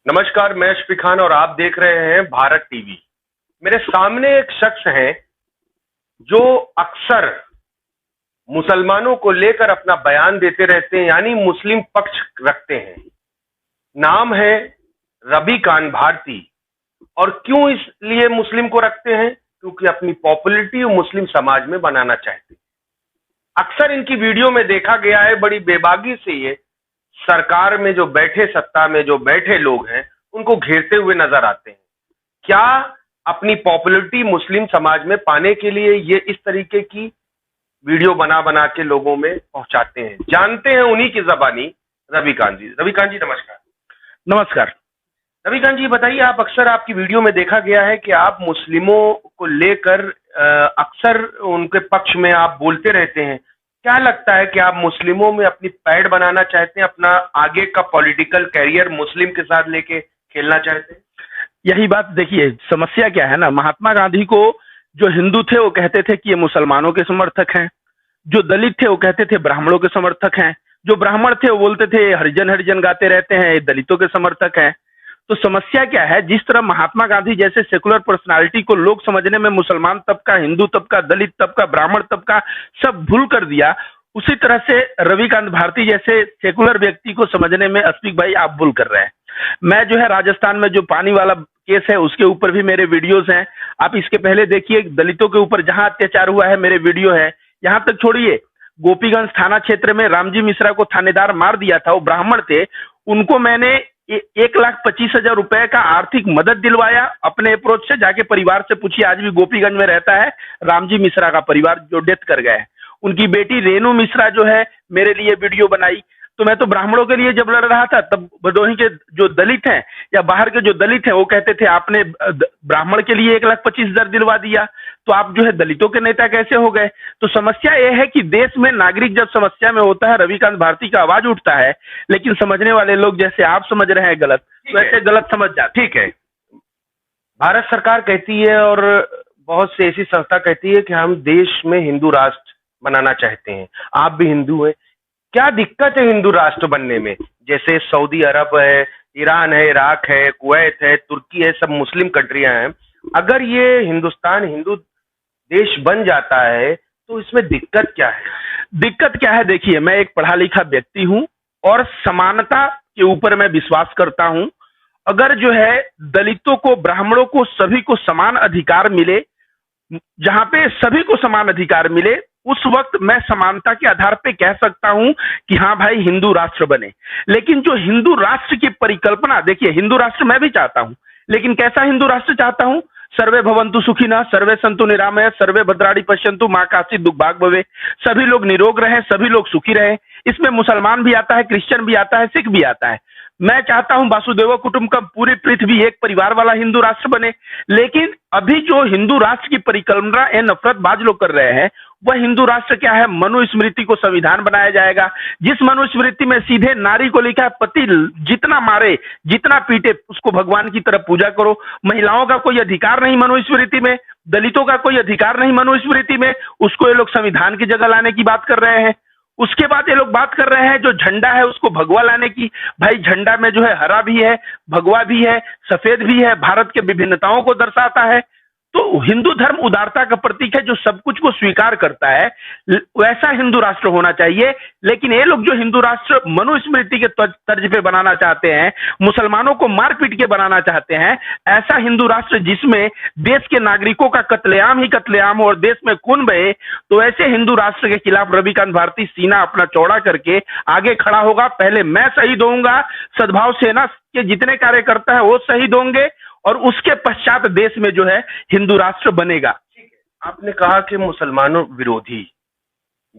नमस्कार, मैं शफी खान और आप देख रहे हैं भारत टीवी। मेरे सामने एक शख्स हैं जो अक्सर मुसलमानों को लेकर अपना बयान देते रहते हैं, यानी मुस्लिम पक्ष रखते हैं। नाम है रवि कांत भारती। और क्यों इसलिए मुस्लिम को रखते हैं? क्योंकि अपनी पॉपुलैरिटी मुस्लिम समाज में बनाना चाहते हैं। अक्सर इनकी वीडियो में देखा गया है, बड़ी बेबाकी से ये सरकार में जो बैठे, सत्ता में जो बैठे लोग हैं, उनको घेरते हुए नजर आते हैं। क्या अपनी पॉपुलैरिटी मुस्लिम समाज में पाने के लिए ये इस तरीके की वीडियो बना बना के लोगों में पहुंचाते हैं? जानते हैं उन्हीं की जबानी रवि कांत जी। रवि कांत जी नमस्कार। नमस्कार। रवि कांत जी बताइए, आप अक्सर आपकी वीडियो में देखा गया है कि आप मुस्लिमों को लेकर अक्सर उनके पक्ष में आप बोलते रहते हैं। क्या लगता है कि आप मुस्लिमों में अपनी पैड़ बनाना चाहते हैं, अपना आगे का पॉलिटिकल कैरियर मुस्लिम के साथ लेके खेलना चाहते हैं? यही बात देखिए, समस्या क्या है ना, महात्मा गांधी को जो हिंदू थे वो कहते थे कि ये मुसलमानों के समर्थक हैं, जो दलित थे वो कहते थे ब्राह्मणों के समर्थक हैं, जो ब्राह्मण थे वो बोलते थे हरिजन हरिजन गाते रहते हैं, ये दलितों के समर्थक हैं। तो समस्या क्या है, जिस तरह महात्मा गांधी जैसे सेकुलर पर्सनालिटी को लोग समझने में मुसलमान तबका, हिंदू तबका, दलित तबका, ब्राह्मण तबका सब भूल कर दिया, उसी तरह से रवि कांत भारती जैसे सेकुलर व्यक्ति को समझने में अस्फीक भाई आप भूल कर रहे हैं। मैं जो है राजस्थान में जो पानी वाला केस है उसके ऊपर भी मेरे वीडियोस हैं, आप इसके पहले देखिए। दलितों के ऊपर जहां अत्याचार हुआ है मेरे वीडियो है। यहां तक छोड़िए, गोपीगंज थाना क्षेत्र में रामजी मिश्रा को थानेदार मार दिया था, वो ब्राह्मण थे, उनको मैंने 1,25,000 रुपए का आर्थिक मदद दिलवाया अपने अप्रोच से। जाके परिवार से पूछिए, आज भी गोपीगंज में रहता है रामजी मिश्रा का परिवार जो डेथ कर गए हैं। उनकी बेटी रेणु मिश्रा जो है मेरे लिए वीडियो बनाई। तो मैं तो ब्राह्मणों के लिए जब लड़ रहा था तब भदोही के जो दलित हैं या बाहर के जो दलित हैं वो कहते थे आपने ब्राह्मण के लिए 1,25,000 दिलवा दिया, तो आप जो है दलितों के नेता कैसे हो गए? तो समस्या यह है कि देश में नागरिक जब समस्या में होता है, रवि कांत भारती का आवाज उठता है, लेकिन समझने वाले लोग जैसे आप समझ रहे हैं गलत, वैसे गलत समझ जाते। ठीक है, भारत सरकार कहती है और बहुत सी ऐसी संस्था कहती है कि हम देश में हिंदू राष्ट्र बनाना चाहते हैं। आप भी हिंदू हैं, क्या दिक्कत है हिंदू राष्ट्र बनने में? जैसे सऊदी अरब है, ईरान है, इराक है, कुवैत है, तुर्की है, सब मुस्लिम कंट्रियां हैं। अगर ये हिंदुस्तान हिंदू देश बन जाता है तो इसमें दिक्कत क्या है? दिक्कत क्या है, देखिए मैं एक पढ़ा लिखा व्यक्ति हूं और समानता के ऊपर मैं विश्वास करता हूं। अगर जो है दलितों को, ब्राह्मणों को, सभी को समान अधिकार मिले, जहां पे सभी को समान अधिकार मिले, उस वक्त मैं समानता के आधार पे कह सकता हूं कि हाँ भाई हिंदू राष्ट्र बने। लेकिन जो हिंदू राष्ट्र की परिकल्पना, देखिए हिंदू राष्ट्र मैं भी चाहता हूं, लेकिन कैसा हिंदू राष्ट्र चाहता हूं? सर्वे भवन्तु सुखिनः, सर्वे सन्तु निरामयः, सर्वे भद्राणि पश्यन्तु मां काचित् दुर्भाग् भवेत्। सभी लोग निरोग रहें, सभी लोग सुखी रहें। इसमें मुसलमान भी आता है, क्रिश्चियन भी आता है, सिख भी आता है। मैं चाहता हूं वासुदेव कुटुंबकम, पूरी पृथ्वी एक परिवार वाला हिंदू राष्ट्र बने। लेकिन अभी जो हिंदू राष्ट्र की परिकल्पना ये नफरतबाज लोग कर रहे हैं, वह हिंदू राष्ट्र क्या है? मनुस्मृति को संविधान बनाया जाएगा, जिस मनुस्मृति में सीधे नारी को लिखा है पति जितना मारे, जितना पीटे, उसको भगवान की तरफ पूजा करो। महिलाओं का कोई अधिकार नहीं मनुस्मृति में, दलितों का कोई अधिकार नहीं मनुस्मृति में, उसको ये लोग संविधान की जगह लाने की बात कर रहे हैं। उसके बाद ये लोग बात कर रहे हैं जो झंडा है उसको भगवा लाने की। भाई झंडा में जो है हरा भी है, भगवा भी है, सफेद भी है, भारत के विभिन्नताओं को दर्शाता है। तो हिंदू धर्म उदारता का प्रतीक है जो सब कुछ को स्वीकार करता है, वैसा हिंदू राष्ट्र होना चाहिए। लेकिन ये लोग जो हिंदू राष्ट्र मनुस्मृति के तर्ज पे बनाना चाहते हैं, मुसलमानों को मार पीट के बनाना चाहते हैं, ऐसा हिंदू राष्ट्र जिसमें देश के नागरिकों का कत्लेआम ही कत्लेआम हो और देश में खून बहे, तो ऐसे हिंदू राष्ट्र के खिलाफ रवि कांत भारती सीना अपना चौड़ा करके आगे खड़ा होगा। पहले मैं शहीद होऊंगा, सद्भाव सेना के जितने कार्यकर्ता है वो शहीद होंगे, और उसके पश्चात देश में जो है हिंदू राष्ट्र बनेगा। आपने कहा कि मुसलमानों विरोधी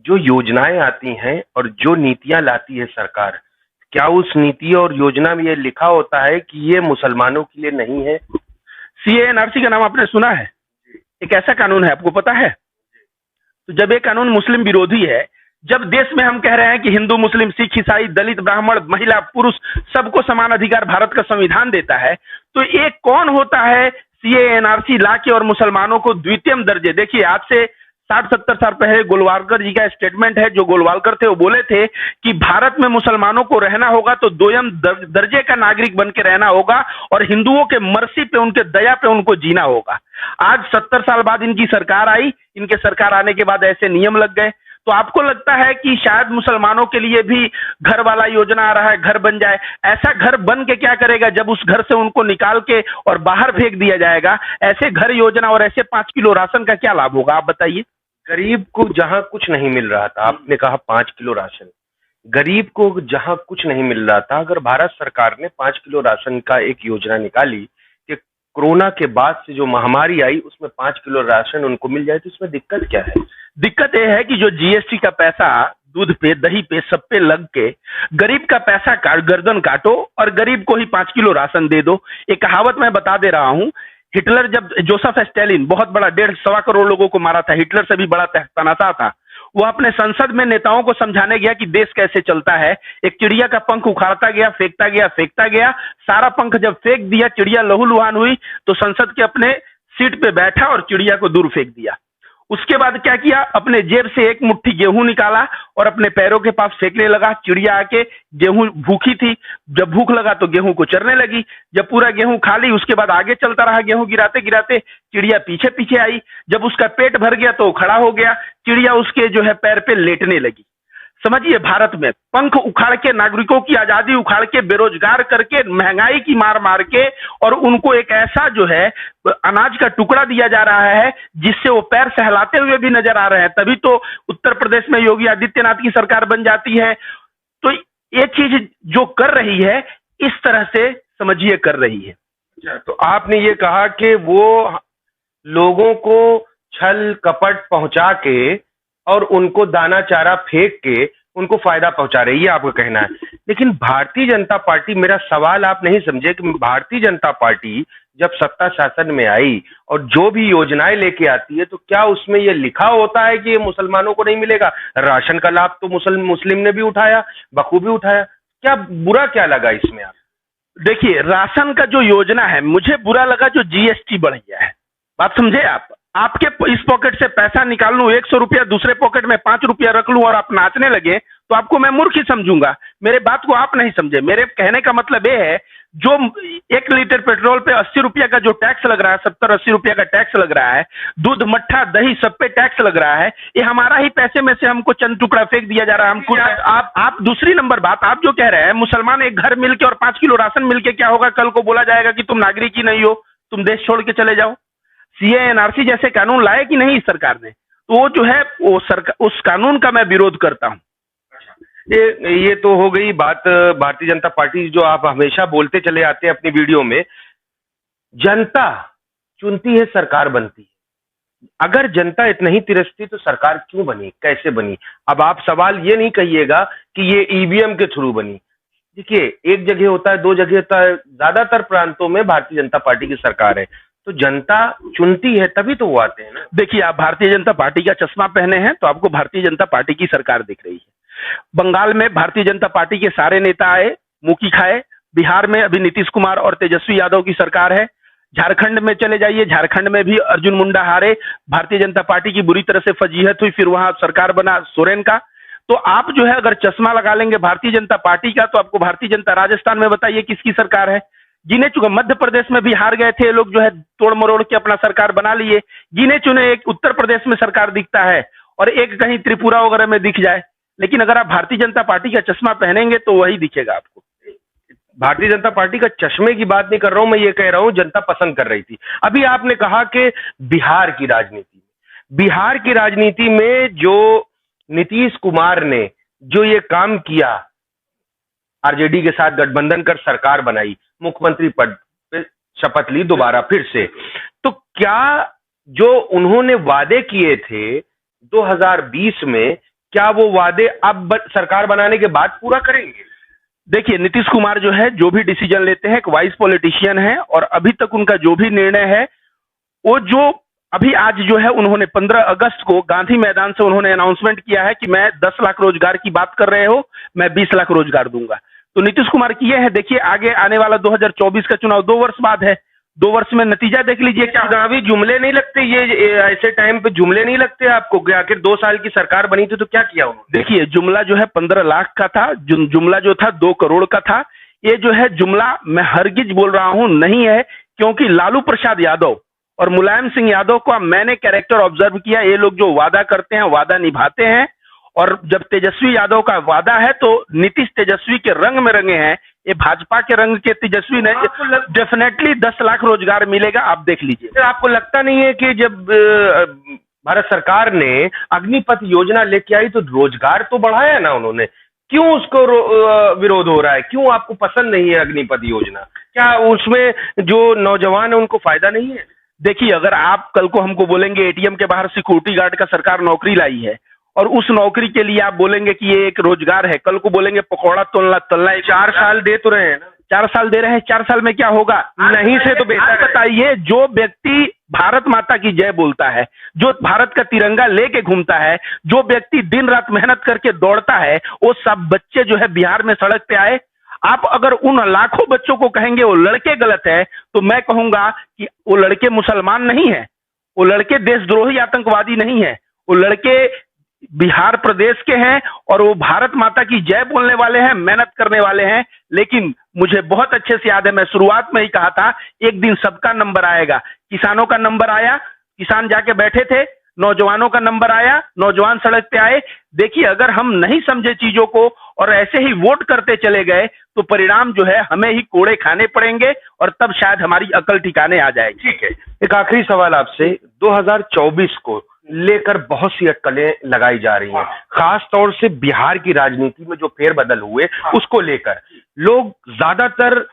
जो योजनाएं आती हैं और जो नीतियां लाती है सरकार, क्या उस नीति और योजना में ये लिखा होता है कि ये मुसलमानों के लिए नहीं है? CANRC का नाम आपने सुना है? एक ऐसा कानून है, आपको पता है? तो जब ये कानून मुस्लिम विरोधी है, जब देश में हम कह रहे हैं कि हिंदू, मुस्लिम, सिख, ईसाई, दलित, ब्राह्मण, महिला, पुरुष सबको समान अधिकार भारत का संविधान देता है, तो एक कौन होता है CANRC ला के और मुसलमानों को द्वितीय दर्जे? देखिए आज से 60-70 साल पहले गोलवालकर जी का स्टेटमेंट है। जो गोलवालकर थे वो बोले थे कि भारत में मुसलमानों को रहना होगा तो दोयम दर्जे का नागरिक बन के रहना होगा और हिंदुओं के मर्सी पे, उनके दया पे उनको जीना होगा। आज 70 साल बाद इनकी सरकार आई, इनके सरकार आने के बाद ऐसे नियम लग गए। तो आपको लगता है कि शायद मुसलमानों के लिए भी घर वाला योजना आ रहा है, घर बन जाए। ऐसा घर बन के क्या करेगा जब उस घर से उनको निकाल के और बाहर फेंक दिया जाएगा? ऐसे घर योजना और ऐसे 5 किलो राशन का क्या लाभ होगा, आप बताइए। गरीब को जहां कुछ नहीं मिल रहा था, आपने कहा 5 किलो राशन, गरीब को जहां कुछ नहीं मिल रहा था, अगर भारत सरकार ने 5 किलो राशन का एक योजना निकाली कि कोरोना के बाद से जो महामारी आई उसमें 5 किलो राशन उनको मिल जाए, तो इसमें दिक्कत क्या है? दिक्कत यह है कि जो जीएसटी का पैसा दूध पे, दही पे, सब पे लग के गरीब का पैसा गर्दन काटो और गरीब को ही 5 किलो राशन दे दो। एक कहावत मैं बता दे रहा हूं, हिटलर जब जोसेफ स्टालिन बहुत बड़ा 1.5-1.25 करोड़ लोगों को मारा था, हिटलर से भी बड़ा तनासा था, वो अपने संसद में नेताओं को समझाने गया कि देश कैसे चलता है। एक चिड़िया का पंख उखाड़ता गया, फेंकता गया, सारा पंख जब फेंक दिया, चिड़िया लहूलुहान हुई, तो संसद के अपने सीट पे बैठा और चिड़िया को दूर फेंक दिया। उसके बाद क्या किया, अपने जेब से एक मुट्ठी गेहूं निकाला और अपने पैरों के पास फेंकने लगा। चिड़िया आके, गेहूं भूखी थी, जब भूख लगा तो गेहूं को चरने लगी। जब पूरा गेहूं खा ली उसके बाद आगे चलता रहा गेहूं गिराते गिराते, चिड़िया पीछे पीछे आई। जब उसका पेट भर गया तो खड़ा हो गया, चिड़िया उसके जो है पैर पे लेटने लगी। समझिए, भारत में पंख उखाड़ के, नागरिकों की आजादी उखाड़ के, बेरोजगार करके, महंगाई की मार मार के, और उनको एक ऐसा जो है अनाज का टुकड़ा दिया जा रहा है जिससे वो पैर सहलाते हुए भी नजर आ रहे हैं। तभी तो उत्तर प्रदेश में योगी आदित्यनाथ की सरकार बन जाती है। तो ये चीज जो कर रही है, इस तरह से समझिए कर रही है। तो आपने ये कहा कि वो लोगों को छल कपट पहुंचा के और उनको दाना चारा फेंक के उनको फायदा पहुंचा रही है, आपका कहना है। लेकिन भारतीय जनता पार्टी, मेरा सवाल आप नहीं समझे कि भारतीय जनता पार्टी जब सत्ता शासन में आई और जो भी योजनाएं लेके आती है, तो क्या उसमें ये लिखा होता है कि ये मुसलमानों को नहीं मिलेगा? राशन का लाभ तो मुस्लिम ने भी उठाया, बखूबी उठाया। क्या बुरा क्या लगा इसमें? आप देखिए, राशन का जो योजना है, मुझे बुरा लगा जो जीएसटी बढ़ गया है। बात समझे आप? आपके इस पॉकेट से पैसा निकाल लूं 100 रुपया, दूसरे पॉकेट में 5 रुपया रख लूं और आप नाचने लगे, तो आपको मैं मूर्ख ही समझूंगा। मेरे बात को आप नहीं समझे। मेरे कहने का मतलब ये है, जो 1 लीटर पेट्रोल पे 80 रुपया का जो टैक्स लग रहा है, 70-80 रुपया का टैक्स लग रहा है, दूध, मट्ठा, दही, सब पे टैक्स लग रहा है, ये हमारा ही पैसे में से हमको चंद टुकड़ा फेंक दिया जा रहा है। हमको आप दूसरी नंबर बात, आप जो कह रहे हैं मुसलमान एक घर मिलके और 5 किलो राशन मिलके क्या होगा? कल को बोला जाएगा कि तुम नागरिक ही नहीं हो, तुम देश छोड़ के चले जाओ। सीए, एनआरसी जैसे कानून लाए कि नहीं सरकार ने, तो वो जो है वो सरकार, उस कानून का मैं विरोध करता हूं। ये तो हो गई बात भारतीय जनता पार्टी, जो आप हमेशा बोलते चले आते हैं अपनी वीडियो में, जनता चुनती है, सरकार बनती है। अगर जनता इतना ही तिरस्ती तो सरकार क्यों बनी, कैसे बनी? अब आप सवाल ये नहीं कहिएगा कि ये ईवीएम के थ्रू बनी। देखिए, एक जगह होता है, 2 जगह होता है, ज्यादातर प्रांतों में भारतीय जनता पार्टी की सरकार है, तो जनता चुनती है तभी तो वो आते हैं ना। देखिए, आप भारतीय जनता पार्टी का चश्मा पहने हैं तो आपको भारतीय जनता पार्टी की सरकार दिख रही है। बंगाल में भारतीय जनता पार्टी के सारे नेता आए, मुखी खाए। बिहार में अभी नीतीश कुमार और तेजस्वी यादव की सरकार है। झारखंड में चले जाइए, झारखंड में भी अर्जुन मुंडा हारे, भारतीय जनता पार्टी की बुरी तरह से फजीहत हुई, फिर वहां सरकार बना सोरेन का। तो आप जो है अगर चश्मा लगा लेंगे भारतीय जनता पार्टी का, तो आपको भारतीय जनता, राजस्थान में बताइए किसकी सरकार है? गिने चुने, मध्य प्रदेश में भी हार गए थे लोग, जो है तोड़ मरोड़ के अपना सरकार बना लिए। गिने चुने एक उत्तर प्रदेश में सरकार दिखता है और एक कहीं त्रिपुरा वगैरह में दिख जाए। लेकिन अगर आप भारतीय जनता पार्टी का चश्मा पहनेंगे तो वही दिखेगा आपको। भारतीय जनता पार्टी का चश्मे की बात नहीं कर रहा हूं, मैं ये कह रहा हूं जनता पसंद कर रही थी। अभी आपने कहा कि बिहार की राजनीति में जो नीतीश कुमार ने जो ये काम किया, आरजेडी के साथ गठबंधन कर सरकार बनाई, मुख्यमंत्री पद पे शपथ ली दोबारा फिर से, तो क्या जो उन्होंने वादे किए थे 2020 में, क्या वो वादे अब सरकार बनाने के बाद पूरा करेंगे? देखिए, नीतीश कुमार जो है, जो भी डिसीजन लेते हैं, एक वाइस पॉलिटिशियन है और अभी तक उनका जो भी निर्णय है, वो जो अभी आज जो है उन्होंने 15 अगस्त को गांधी मैदान से उन्होंने अनाउंसमेंट किया है कि मैं 10 लाख रोजगार की बात कर रहे हो, मैं 20 लाख रोजगार दूंगा। तो नीतीश कुमार की यह है, देखिए आगे आने वाला 2024 का चुनाव 2 वर्ष बाद है। 2 वर्ष में नतीजा देख लीजिए क्या। चुनावी जुमले नहीं लगते ये ऐसे टाइम पे जुमले नहीं लगते आपको कि आखिर 2 साल की सरकार बनी थी तो क्या किया उन्होंने? देखिए, जुमला जो है 15 लाख का था, जुमला जो था 2 करोड़ का था। ये जो है जुमला मैं हरगिज बोल रहा हूं नहीं है, क्योंकि लालू प्रसाद यादव और मुलायम सिंह यादव का मैंने कैरेक्टर ऑब्जर्व किया। ये लोग जो वादा करते हैं वादा निभाते हैं, और जब तेजस्वी यादव का वादा है तो नीतीश तेजस्वी के रंग में रंगे हैं, ये भाजपा के रंग के तेजस्वी नहीं। डेफिनेटली 10 लाख रोजगार मिलेगा, आप देख लीजिए। आपको लगता नहीं है कि जब भारत सरकार ने अग्निपथ योजना लेके आई तो रोजगार तो बढ़ाया ना उन्होंने, क्यों उसको विरोध हो रहा है? क्यों आपको पसंद नहीं है अग्निपथ योजना? क्या उसमें जो नौजवान है उनको फायदा नहीं है? देखिए, अगर आप कल को हमको बोलेंगे एटीएम के बाहर सिक्योरिटी गार्ड का सरकार नौकरी लाई है, और उस नौकरी के लिए आप बोलेंगे कि ये एक रोजगार है, कल को बोलेंगे पकौड़ा तलना 4 साल दे तो रहे हैं ना। 4 साल दे रहे हैं, 4 साल में क्या होगा? नहीं से तो बेहतर बताइए। जो व्यक्ति भारत माता की जय बोलता है, जो भारत का तिरंगा लेके घूमता है, जो व्यक्ति दिन रात मेहनत करके दौड़ता है, वो सब बच्चे जो है बिहार में सड़क पे आए। आप अगर उन लाखों बच्चों को कहेंगे वो लड़के गलत है, तो मैं कहूंगा कि वो लड़के मुसलमान नहीं है, वो लड़के देशद्रोही आतंकवादी नहीं है, वो लड़के बिहार प्रदेश के हैं और वो भारत माता की जय बोलने वाले हैं, मेहनत करने वाले हैं। लेकिन मुझे बहुत अच्छे से याद है, मैं शुरुआत में ही कहा था एक दिन सबका नंबर आएगा। किसानों का नंबर आया, किसान जाके बैठे थे, नौजवानों का नंबर आया, नौजवान सड़क पे आए। देखिए, अगर हम नहीं समझे चीजों को और ऐसे ही वोट करते चले गए तो परिणाम जो है हमें ही कोड़े खाने पड़ेंगे, और तब शायद हमारी अकल ठिकाने आ जाएगी। ठीक है, एक आखिरी सवाल आपसे। 2024 को लेकर बहुत सी अटकलें लगाई जा रही हैं, खास तौर से बिहार की राजनीति में जो फेरबदल हुए उसको लेकर लोग ज्यादातर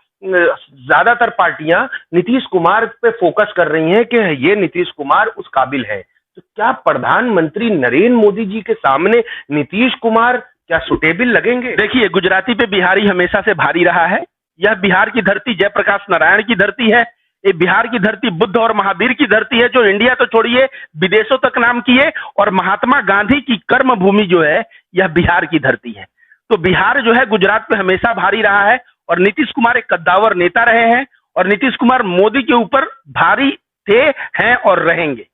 पार्टियां नीतीश कुमार पे फोकस कर रही हैं कि ये नीतीश कुमार उस काबिल है। तो क्या प्रधानमंत्री नरेंद्र मोदी जी के सामने नीतीश कुमार क्या सुटेबल लगेंगे? देखिए, गुजराती पे बिहारी हमेशा से भारी रहा है। यह बिहार की धरती जयप्रकाश नारायण की धरती है। ये बिहार की धरती बुद्ध और महावीर की धरती है, जो इंडिया तो छोड़िए विदेशों तक नाम किए, और महात्मा गांधी की कर्म भूमि जो है यह बिहार की धरती है। तो बिहार जो है गुजरात पे हमेशा भारी रहा है, और नीतीश कुमार एक कद्दावर नेता रहे हैं, और नीतीश कुमार मोदी के ऊपर भारी थे, हैं और रहेंगे।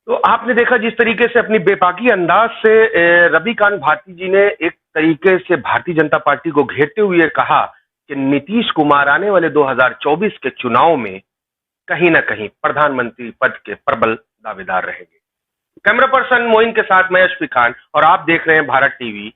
तो आपने देखा जिस तरीके से अपनी बेबाकी अंदाज से रविकांत भारती जी ने एक तरीके से भारतीय जनता पार्टी को घेरते हुए कहा कि नीतीश कुमार आने वाले 2024 के चुनाव में कहीं ना कहीं प्रधानमंत्री पद के प्रबल दावेदार रहेंगे। कैमरा पर्सन मोइन के साथ मैं यशवी खान, और आप देख रहे हैं भारत टीवी।